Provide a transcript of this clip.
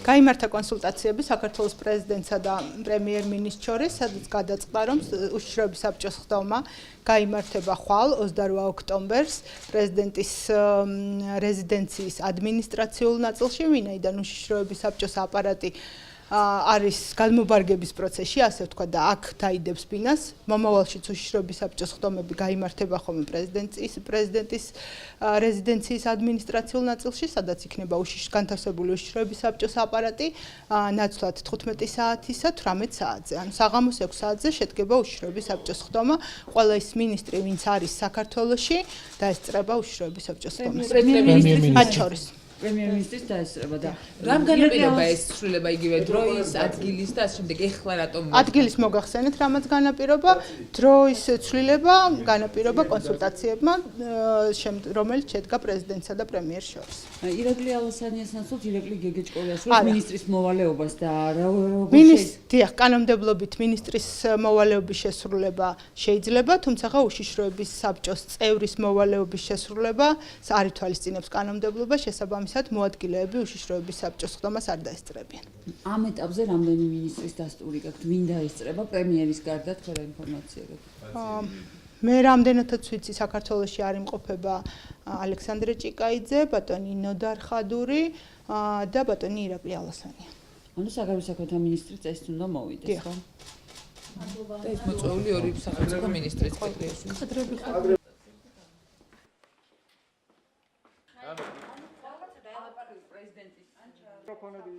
გაიმართა კონსულტაციები საქართველოს პრეზიდენტსა და პრემიერ-მინისტრს შორის, სადაც გადაწყდა, რომ უშიშროების საბჭოს ხდომა გაიმართება ხვალ 28 ოქტომბერს პრეზიდენტის რეზიდენციის ადმინისტრაციულ ნაწილში, ვინაიდან უშიშროების საბჭოს აპარატი არის განმობარგების პროცესში, ასე ვთქვა და აქ დაიდებს ბინას. მომავალშიც უშიშროების საბჭოს ხდომები გაიმართება ხოლმე პრეზიდენტის რეზიდენციის ადმინისტრაციულ ნაწილში, სადაც იქნება განთავსებული უშიშროების საბჭოს აპარატი, ნაცვლად 15 საათისა 18 საათზე. ანუ საღამოს 6 საათზე შედგება უშიშროების საბჭოს ხდომა. ყველა ის მინისტრი, ვინც არის საქართველოში, დაესწრება უშიშროების საბჭოს ხდომას. მათ შორის პრემიერ-მინისტრის დაესწრება და რამ განაპირობა ეს ცვლილება იგივე დროის, ადგილის და ასე შემდეგ ეხლა რატომ ადგილის მოგახსენეთ რამაც განაპირობა, დროის ცვლილება განაპირობა კონსულტაციებმა, რომელიც შედგა პრეზიდენტსა და პრემიერს შორის. ირაკლი ალასანიას ნაცვლად ირაკლი გეგეჭკორიას მინისტრის მოვალეობას და დიახ, კანონმდებლობით მინისტრის მოვალეობის შესრულება შეიძლება, თუმცა უშიშროების საბჭოს წევრის მოვალეობის შესრულება არ ითვალისწინებს კანონმდებლობა, შესაბამისად მოადგილეები უშიშროების საბჭოს ხდომას არ დაესწრებიან. ამ ეტაპზე რამდენი მინისტრის დასტური გაქვთ, ვინ დაესწრება პრემიერის გარდა თქვენ ინფორმაცია გაქვთ? მე რამდენადაც ვიცი, საქართველოში არ იმყოფება ალექსანდრე ჭიკაიძე, ბატონი ნოდარ ხადური და ბატონი ირაკლი ალასანია. ანუ საგარეო საქმეთა მინისტრის წესით უნდა მოვიდეს, ხო? და ეს მოწვეული ორი სახელმწიფო მინისტრიც კეთილია. ხადრები პრეზიდენტის მიკროფონები